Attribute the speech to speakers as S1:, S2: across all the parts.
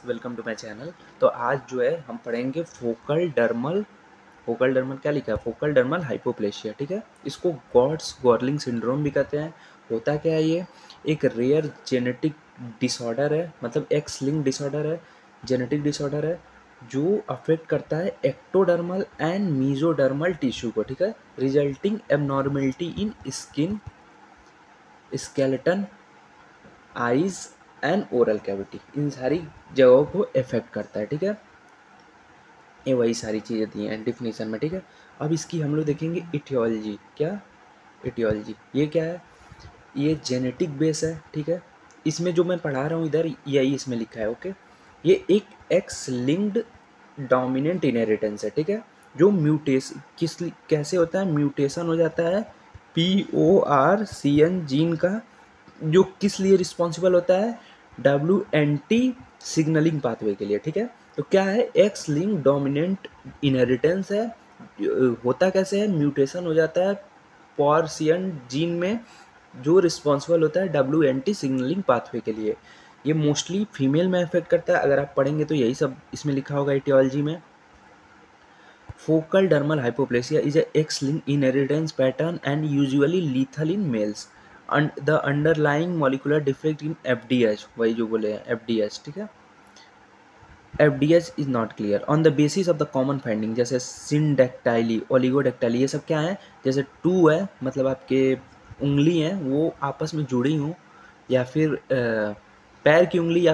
S1: Welcome to my channel. तो आज जो है हम पढ़ेंगे फोकल डर्मल क्या लिखा है, फोकल डर्मल हाइपोप्लेशिया। ठीक है, इसको गॉड्स गॉर्लिंग सिंड्रोम भी कहते हैं। होता क्या है, ये एक रेयर जेनेटिक डिसऑर्डर है, मतलब एक्स लिंक डिसऑर्डर है, जेनेटिक डिसऑर्डर है जो अफेक्ट करता है एक्टोडर्मल एंड मीजोडर्मल टिश्यू को। ठीक है, resulting abnormality in skin, skeleton, eyes and oral cavity, इन सारी जगहों को इफेक्ट करता है। ठीक है, ये वही सारी चीज़ें दी हैं डिफिनीशन में। ठीक है, अब इसकी हम लोग देखेंगे इटियोलॉजी। क्या इटियोलॉजी, ये क्या है, ये जेनेटिक बेस है। ठीक है, इसमें जो मैं पढ़ा रहा हूँ इधर यही इसमें लिखा है। ओके, ये एक एक्स लिंक्ड डोमिनेंट इनहेरिटेंस है। ठीक है, जो म्यूटेशन कैसे होता है, म्यूटेशन हो जाता है PORCN जीन का, जो किस लिए रिस्पॉन्सिबल होता है, WNT सिग्नलिंग पाथवे के लिए। ठीक है, तो क्या है, एक्स लिंक डोमिनेंट इनहेरिटेंस है। होता कैसे है, म्यूटेशन हो जाता है पॉर्सियन जीन में, जो रिस्पॉन्सिबल होता है WNT सिग्नलिंग पाथवे के लिए। ये मोस्टली फीमेल में इफेक्ट करता है। अगर आप पढ़ेंगे तो यही सब इसमें लिखा होगा इटियोलॉजी में। Focal dermal hypoplasia is a X-linked inheritance pattern and usually lethal in males. The underlying molecular defect in FDH, वही जो बोले हैं FDH, ठीक है, FDH is not clear on the basis of the common finding, जैसे सिंडेक्टाइली, ओलिगोडेक्टाइली, ये सब क्या है, जैसे टू है मतलब आपके उंगली हैं वो आपस में जुड़ी हों, या फिर पैर की उंगली या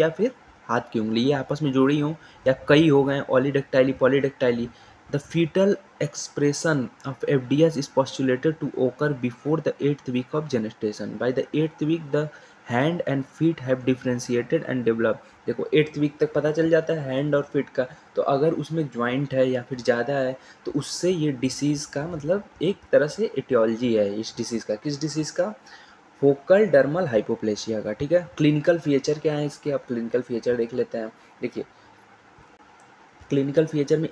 S1: फिर हाथ की उंगली ये आपस में जुड़ी हों, या कई हो गए oligodactyly polydactyly. The foetal expression of FDS is postulated to occur before the 8th week of gestation. By the 8th week, the hand and feet have differentiated and developed. देखो 8th वीक तक पता चल जाता है hand और feet का, तो अगर उसमें ज्वाइंट है या फिर ज़्यादा है तो उससे ये डिसीज़ का मतलब एक तरह से एटियोलॉजी है इस डिसीज़ का। किस डिसीज़ का, फोकल डर्मल हाइपोप्लेशिया का। ठीक है, क्लिनिकल फीचर क्या है इसके, अब क्लिनिकल फीचर देख लेते हैं। देखिए क्लिनिकल फीचर में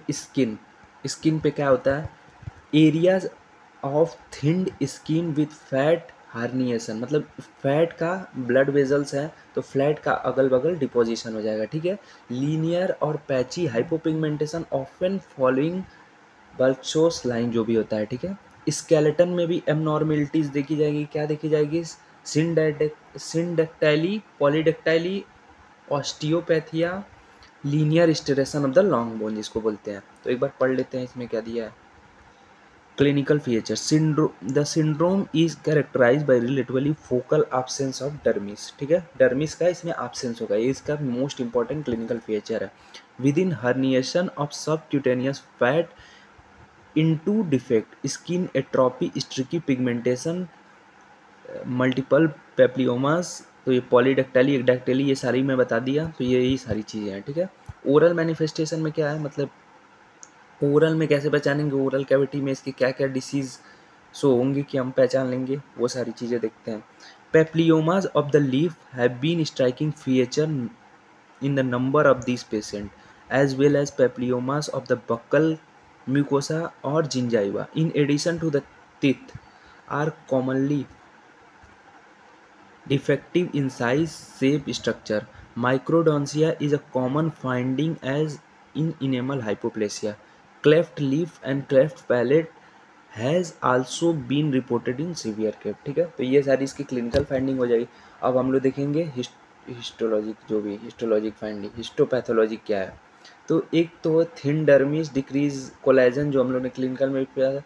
S1: स्किन पे क्या होता है, areas of thinned skin with fat herniation, मतलब फैट का ब्लड वेजल्स है तो फ्लैट का अगल बगल डिपोजिशन हो जाएगा। ठीक है, लीनियर और patchy hypopigmentation often following Blaschko's line जो भी होता है। ठीक है, स्केलेटन में भी एबनॉर्मेलिटीज देखी जाएगी। क्या देखी जाएगी, syndactyly polydactyly, osteopathia, linear striation of the long bone जिसको बोलते हैं। तो एक बार पढ़ लेते हैं इसमें क्या दिया है। Clinical feature, the syndrome is characterize by relatively focal absence of dermis. ठीक है, डर्मिस का इसमें एब्सेंस होगा, ये इसका मोस्ट इंपॉर्टेंट क्लिनिकल फीचर है। With in herniation of subcutaneous fat into defect, skin atrophy, streaky pigmentation, multiple papillomas, तो ये पॉलीडेक्टाइली एकडेक्टाइली ये सारी मैं बता दिया, तो यही सारी चीज़ें हैं। ठीक है, ओरल मैनिफेस्टेशन में क्या है, मतलब ओरल में कैसे पहचानेंगे, ओरल कैविटी में इसके क्या क्या डिसीज़ सो होंगे कि हम पहचान लेंगे, वो सारी चीज़ें देखते हैं। Papillomas of the lip have been striking feature in the number of these patients, as well as papillomas of the buccal mucosa or gingiva. In addition to the teeth, are commonly defective in size, shape, structure. Microdontia is a common finding as in enamel hypoplasia. Cleft lip and cleft palate has also been reported in severe case. ठीक है, तो ये सारी इसकी clinical finding हो जाएगी। अब हम लोग देखेंगे हिस्टोलॉजिक, जो भी हिस्टोलॉजिक फाइंडिंग, हिस्टोपैथोलॉजिक क्या है। तो एक तो थिन डर्मिस, डिक्रीज कोलेजन जो हम लोग ने क्लिनिकल में पढ़ा था,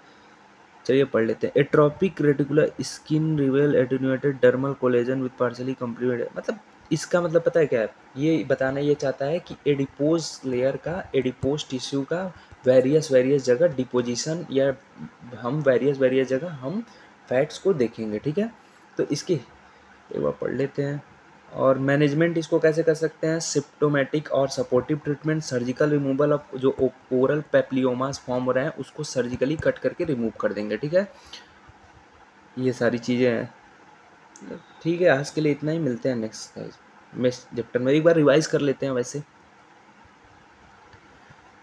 S1: चलिए पढ़ लेते हैं। Atrophic reticular skin reveal attenuated dermal collagen with partially completed, मतलब इसका मतलब पता है क्या है, ये बताना ये चाहता है कि एडिपोज लेयर का, एडिपोज टिश्यू का वेरियस जगह डिपोजिशन, या हम वेरियस जगह हम फैट्स को देखेंगे। ठीक है, तो इसकी एक बार पढ़ लेते हैं। और मैनेजमेंट इसको कैसे कर सकते हैं, सिम्प्टोमेटिक और supportive treatment, surgical removal of जो ओरल पेप्लियोमास फॉर्म हो रहे हैं उसको सर्जिकली कट करके रिमूव कर देंगे। ठीक है, ये सारी चीज़ें हैं। ठीक है, आज के लिए इतना ही, मिलते हैं नेक्स्ट चैप्टर में। एक बार रिवाइज कर लेते हैं। वैसे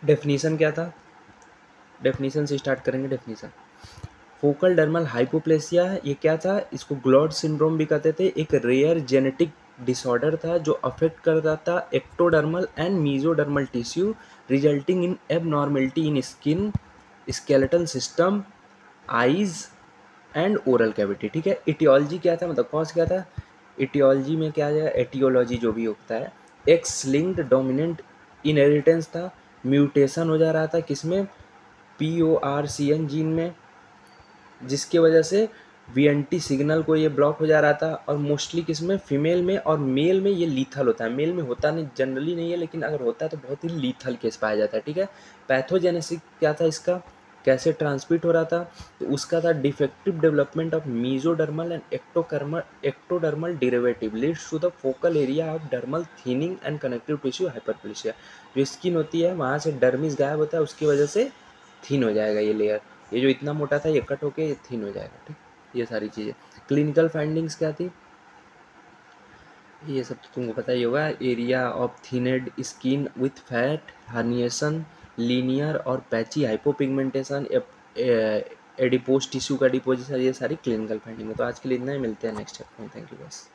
S1: डेफिनीशन क्या था, डेफिनीशन से स्टार्ट करेंगे। डेफिनीशन, फोकल डर्मल हाइपोप्लेसिया ये क्या था, इसको ग्लॉड सिंड्रोम भी कहते थे, एक रेयर जेनेटिक डिसऑर्डर था जो अफेक्ट करता था ectodermal and mesodermal tissue, resulting in abnormality in skin, skeletal system, eyes and oral cavity. ठीक है, इटियोलॉजी क्या था, मतलब कॉज क्या था, इटियोलॉजी में क्या आ जाएगा, एटियोलॉजी जो भी होता है, एक्स लिंक्ड डोमिनेंट इनहेरिटेंस था, म्यूटेशन हो जा रहा था किसमें, PORCN जीन में, जिसकी वजह से VNT सिग्नल को ये ब्लॉक हो जा रहा था, और मोस्टली किसमें, फीमेल में, और मेल में ये लीथल होता है, मेल में होता नहीं, जनरली नहीं है, लेकिन अगर होता है तो बहुत ही लीथल केस पाया जाता है। ठीक है, पैथोजेनेसिस क्या था इसका, कैसे ट्रांसमिट हो रहा था, तो उसका था defective development of mesodermal and ectodermal derivative leads to the focal area of dermal thinning and connective tissue hyperplasia. जो स्किन होती है वहाँ से डर्मिस गायब होता है, उसकी वजह से थिन हो जाएगा ये लेयर, ये जो इतना मोटा था ये कट होके ये थिन हो जाएगा। ठीक, ये सारी चीज़ें। क्लिनिकल फाइंडिंग्स क्या थी, ये सब तो तुमको पता ही होगा, area of thinned skin with fat, herniation, linear और पैची हाइपोपिगमेंटेशन, एडिपोज टिश्यू का डिपोजिशन, ये सारी क्लिनिकल फाइंडिंग है। तो आज के लिए इतना ही, मिलते हैं नेक्स्ट चैप्टर में। थैंक यू बस।